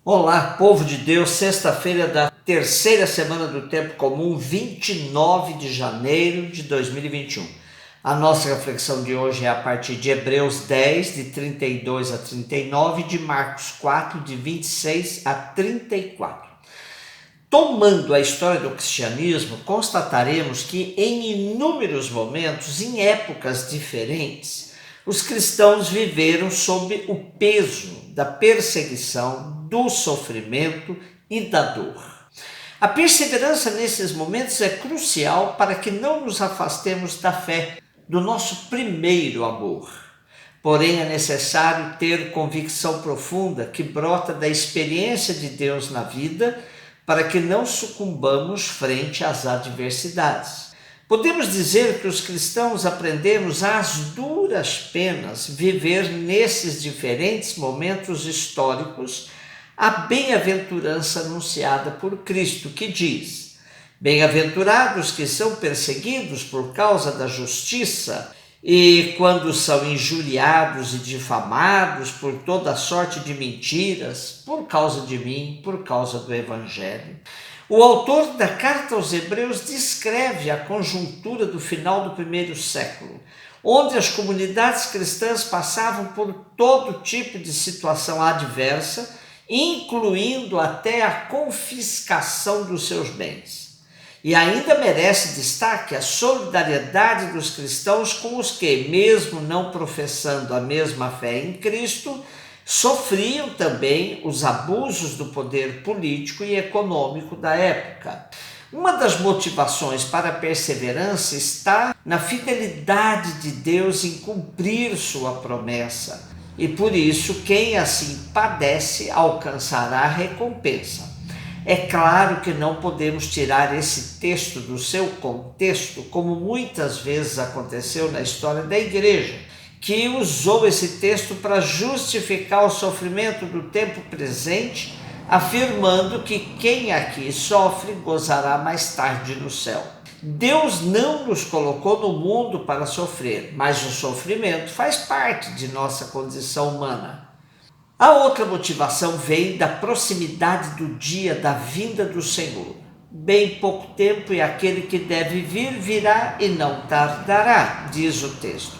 Olá, povo de Deus, sexta-feira da terceira semana do Tempo Comum, 29 de janeiro de 2021. A nossa reflexão de hoje é a partir de Hebreus 10, de 32 a 39, de Marcos 4, de 26 a 34. Tomando a história do cristianismo, constataremos que em inúmeros momentos, em épocas diferentes, os cristãos viveram sob o peso da perseguição, do sofrimento e da dor. A perseverança nesses momentos é crucial para que não nos afastemos da fé, do nosso primeiro amor. Porém, é necessário ter convicção profunda que brota da experiência de Deus na vida para que não sucumbamos frente às adversidades. Podemos dizer que os cristãos aprendemos às duras penas viver nesses diferentes momentos históricos a bem-aventurança anunciada por Cristo, que diz: bem-aventurados que são perseguidos por causa da justiça, e quando são injuriados e difamados por toda sorte de mentiras, por causa de mim, por causa do Evangelho. O autor da carta aos Hebreus descreve a conjuntura do final do primeiro século, onde as comunidades cristãs passavam por todo tipo de situação adversa, incluindo até a confiscação dos seus bens. E ainda merece destaque a solidariedade dos cristãos com os que, mesmo não professando a mesma fé em Cristo, sofriam também os abusos do poder político e econômico da época. Uma das motivações para a perseverança está na fidelidade de Deus em cumprir sua promessa, e por isso quem assim padece alcançará a recompensa. É claro que não podemos tirar esse texto do seu contexto, como muitas vezes aconteceu na história da igreja, que usou esse texto para justificar o sofrimento do tempo presente, afirmando que quem aqui sofre gozará mais tarde no céu. Deus não nos colocou no mundo para sofrer, mas o sofrimento faz parte de nossa condição humana. A outra motivação vem da proximidade do dia da vinda do Senhor. Bem pouco tempo e aquele que deve vir virá e não tardará, diz o texto.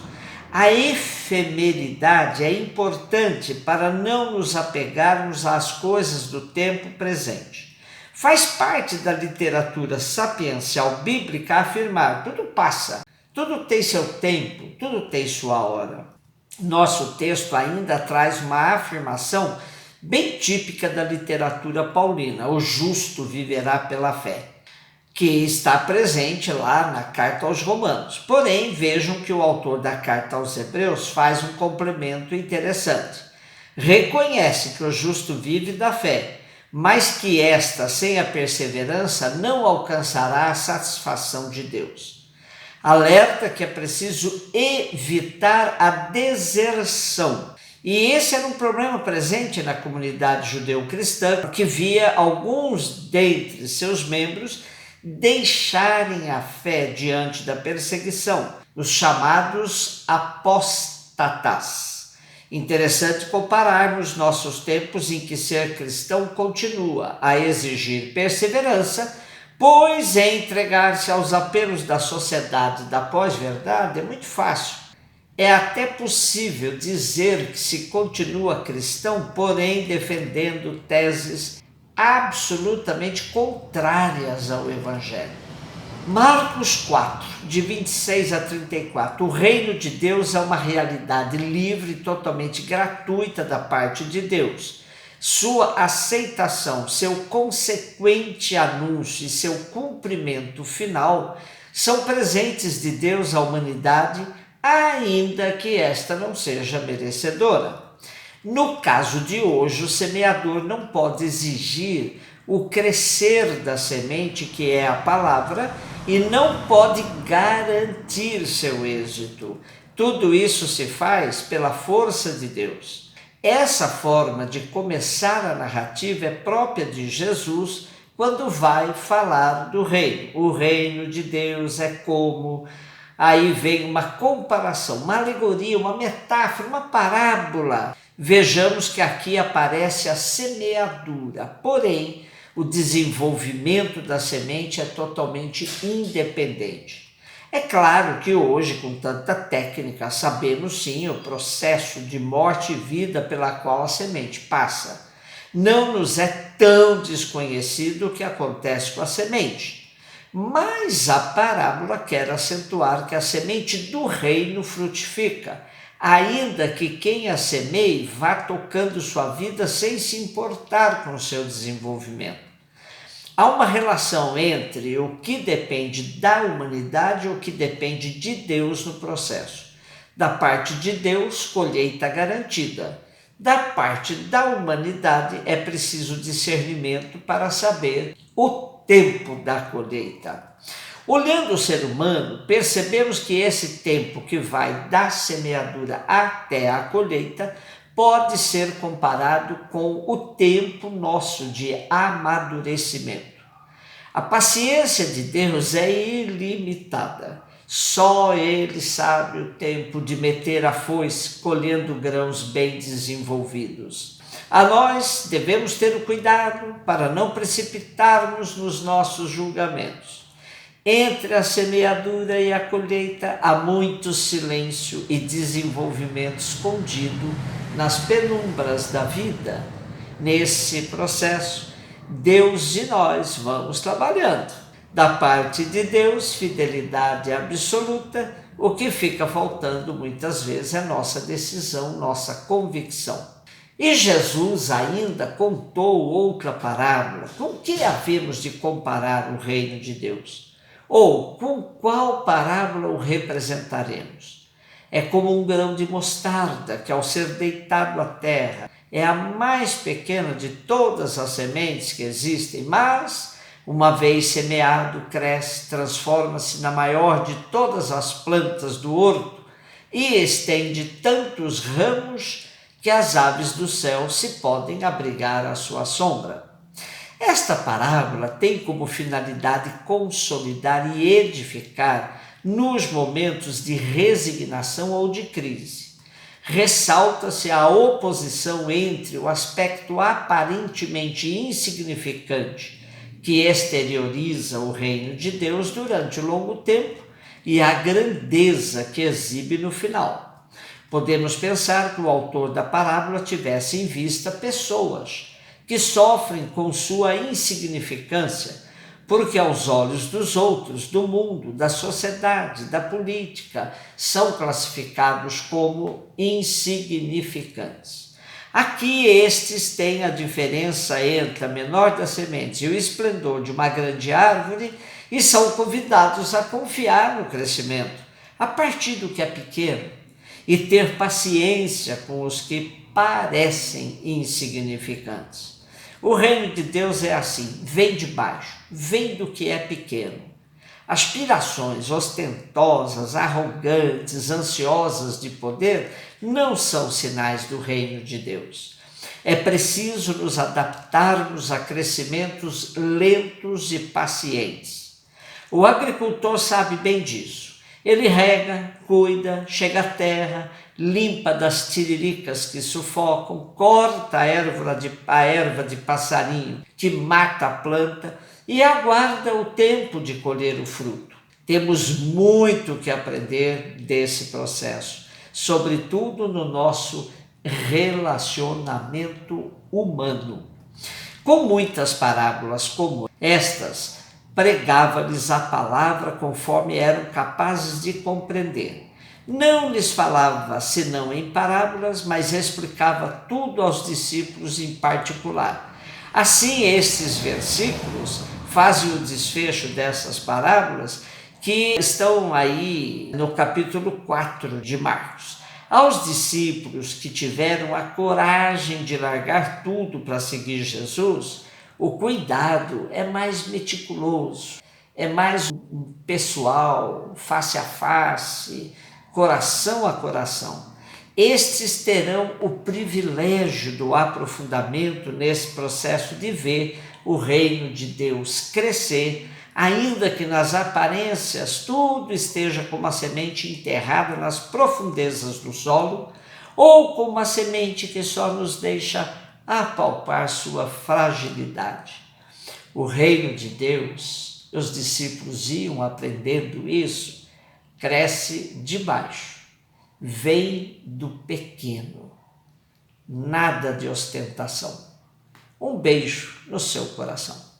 A efemeridade é importante para não nos apegarmos às coisas do tempo presente. Faz parte da literatura sapiencial bíblica afirmar: tudo passa, tudo tem seu tempo, tudo tem sua hora. Nosso texto ainda traz uma afirmação bem típica da literatura paulina: o justo viverá pela fé, que está presente lá na carta aos Romanos. Porém, vejam que o autor da carta aos Hebreus faz um complemento interessante. Reconhece que o justo vive da fé, mas que esta, sem a perseverança, não alcançará a satisfação de Deus. Alerta que é preciso evitar a deserção. E esse era um problema presente na comunidade judeu-cristã, que via alguns dentre seus membros deixarem a fé diante da perseguição, os chamados apóstatas. Interessante compararmos nossos tempos em que ser cristão continua a exigir perseverança, pois entregar-se aos apelos da sociedade da pós-verdade é muito fácil. É até possível dizer que se continua cristão, porém defendendo teses absolutamente contrárias ao Evangelho. Marcos 4, de 26 a 34. O reino de Deus é uma realidade livre e totalmente gratuita da parte de Deus. Sua aceitação, seu consequente anúncio e seu cumprimento final são presentes de Deus à humanidade, ainda que esta não seja merecedora. No caso de hoje, o semeador não pode exigir o crescer da semente, que é a palavra, e não pode garantir seu êxito. Tudo isso se faz pela força de Deus. Essa forma de começar a narrativa é própria de Jesus quando vai falar do reino. O reino de Deus é como... Aí vem uma comparação, uma alegoria, uma metáfora, uma parábola vejamos que aqui aparece a semeadura, porém, o desenvolvimento da semente é totalmente independente. É claro que hoje, com tanta técnica, sabemos sim o processo de morte e vida pela qual a semente passa. Não nos é tão desconhecido o que acontece com a semente, mas a parábola quer acentuar que a semente do reino frutifica, ainda que quem a semeie vá tocando sua vida sem se importar com o seu desenvolvimento. Há uma relação entre o que depende da humanidade e o que depende de Deus no processo. Da parte de Deus, colheita garantida. Da parte da humanidade, é preciso discernimento para saber o tempo da colheita. Olhando o ser humano, percebemos que esse tempo que vai da semeadura até a colheita pode ser comparado com o tempo nosso de amadurecimento. A paciência de Deus é ilimitada. Só Ele sabe o tempo de meter a foice colhendo grãos bem desenvolvidos. A nós devemos ter o cuidado para não precipitarmos nos nossos julgamentos. Entre a semeadura e a colheita há muito silêncio e desenvolvimento escondido nas penumbras da vida. Nesse processo, Deus e nós vamos trabalhando. Da parte de Deus, fidelidade absoluta, o que fica faltando muitas vezes é nossa decisão, nossa convicção. E Jesus ainda contou outra parábola. Com que havemos de comparar o reino de Deus? Ou com qual parábola o representaremos? É como um grão de mostarda que, ao ser deitado à terra, é a mais pequena de todas as sementes que existem, mas, uma vez semeado, cresce, transforma-se na maior de todas as plantas do horto e estende tantos ramos que as aves do céu se podem abrigar à sua sombra. Esta parábola tem como finalidade consolidar e edificar nos momentos de resignação ou de crise. Ressalta-se a oposição entre o aspecto aparentemente insignificante, que exterioriza o reino de Deus durante longo tempo, e a grandeza que exibe no final. Podemos pensar que o autor da parábola tivesse em vista pessoas que sofrem com sua insignificância, porque aos olhos dos outros, do mundo, da sociedade, da política, são classificados como insignificantes. Aqui estes têm a diferença entre a menor das sementes e o esplendor de uma grande árvore e são convidados a confiar no crescimento, a partir do que é pequeno, e ter paciência com os que parecem insignificantes. O reino de Deus é assim, vem de baixo, vem do que é pequeno. Aspirações ostentosas, arrogantes, ansiosas de poder não são sinais do reino de Deus. É preciso nos adaptarmos a crescimentos lentos e pacientes. O agricultor sabe bem disso. Ele rega, cuida, chega à terra, limpa das tiriricas que sufocam, corta a erva de passarinho que mata a planta e aguarda o tempo de colher o fruto. Temos muito que aprender desse processo, sobretudo no nosso relacionamento humano. Com muitas parábolas como estas, pregava-lhes a palavra conforme eram capazes de compreender. Não lhes falava senão em parábolas, mas explicava tudo aos discípulos em particular. Assim, estes versículos fazem o desfecho dessas parábolas que estão aí no capítulo 4 de Marcos. Aos discípulos que tiveram a coragem de largar tudo para seguir Jesus, o cuidado é mais meticuloso, é mais pessoal, face a face, coração a coração. Estes terão o privilégio do aprofundamento nesse processo de ver o reino de Deus crescer, ainda que nas aparências tudo esteja como a semente enterrada nas profundezas do solo, ou com uma semente que só nos deixa apalpar sua fragilidade. O reino de Deus, os discípulos iam aprendendo isso, cresce de baixo, vem do pequeno, nada de ostentação. Um beijo no seu coração.